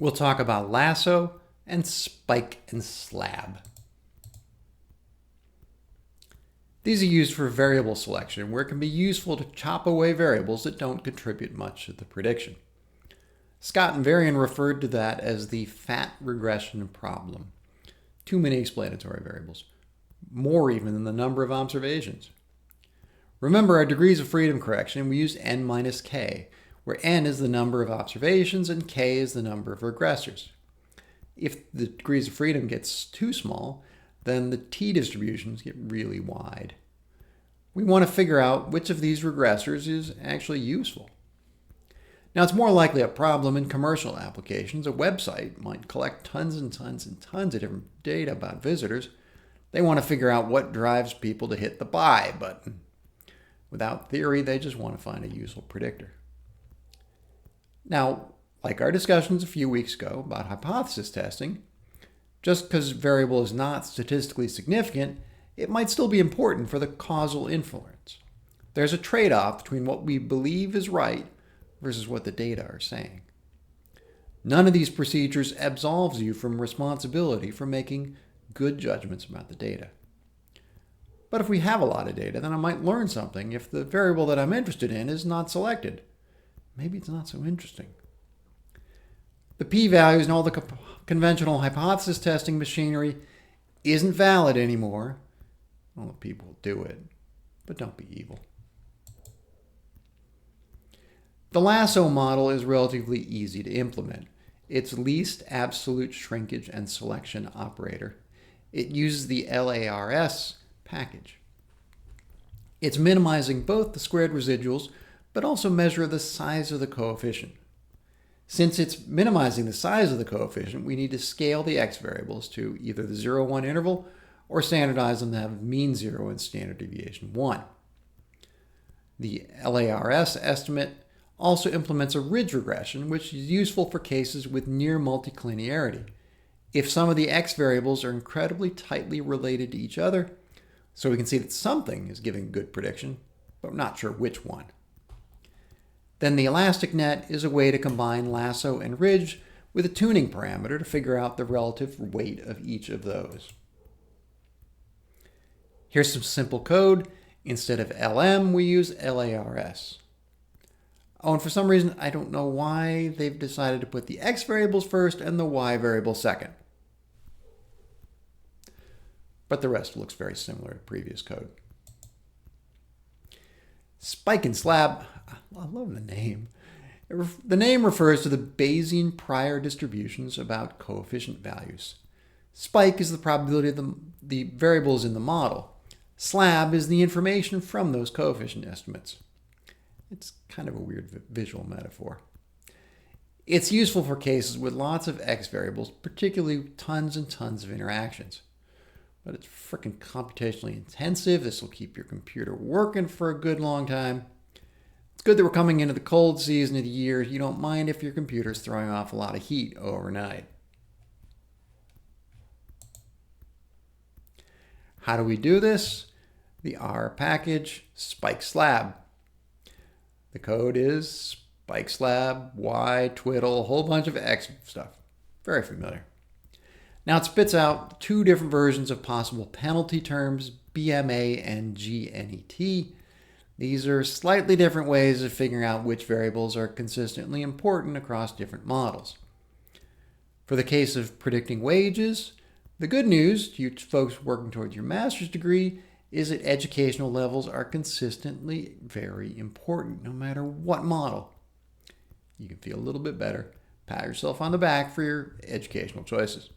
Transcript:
We'll talk about lasso and spike and slab. These are used for variable selection, where it can be useful to chop away variables that don't contribute much to the prediction. Scott and Varian referred to that as the fat regression problem. Too many explanatory variables, more even than the number of observations. Remember our degrees of freedom correction, we used n minus k, where n is the number of observations and k is the number of regressors. If the degrees of freedom gets too small, then the t-distributions get really wide. We want to figure out which of these regressors is actually useful. Now, it's more likely a problem in commercial applications. A website might collect tons and tons and tons of different data about visitors. They want to figure out what drives people to hit the buy button. Without theory, they just want to find a useful predictor. Now, like our discussions a few weeks ago about hypothesis testing, just because a variable is not statistically significant, it might still be important for the causal inference. There's a trade-off between what we believe is right versus what the data are saying. None of these procedures absolves you from responsibility for making good judgments about the data. But if we have a lot of data, then I might learn something if the variable that I'm interested in is not selected. Maybe it's not so interesting. The p-values and all the conventional hypothesis testing machinery isn't valid anymore. Well, people do it, but don't be evil. The lasso model is relatively easy to implement. It's least absolute shrinkage and selection operator. It uses the LARS package. It's minimizing both the squared residuals, but also measure the size of the coefficient. Since it's minimizing the size of the coefficient, we need to scale the x variables to either the 0, 1 interval or standardize them to have mean 0 and standard deviation 1. The LARS estimate also implements a ridge regression, which is useful for cases with near multiclinearity. If some of the x variables are incredibly tightly related to each other, so we can see that something is giving a good prediction, but we're not sure which one. Then the elastic net is a way to combine lasso and ridge with a tuning parameter to figure out the relative weight of each of those. Here's some simple code. Instead of LM, we use LARS. Oh, and for some reason, I don't know why they've decided to put the x variables first and the y variable second. But the rest looks very similar to previous code. Spike and slab, I love the name. The name refers to the Bayesian prior distributions about coefficient values. Spike is the probability of the variables in the model. Slab is the information from those coefficient estimates. It's kind of a weird visual metaphor. It's useful for cases with lots of x variables, particularly tons and tons of interactions. But it's freaking computationally intensive. This will keep your computer working for a good long time. It's good that we're coming into the cold season of the year. You don't mind if your computer's throwing off a lot of heat overnight. How do we do this? The R package, spike slab. The code is spike slab, y, twiddle, a whole bunch of x stuff. Very familiar. Now it spits out two different versions of possible penalty terms, BMA and GNET. These are slightly different ways of figuring out which variables are consistently important across different models. For the case of predicting wages, the good news to you folks working towards your master's degree is that educational levels are consistently very important, no matter what model. You can feel a little bit better. Pat yourself on the back for your educational choices.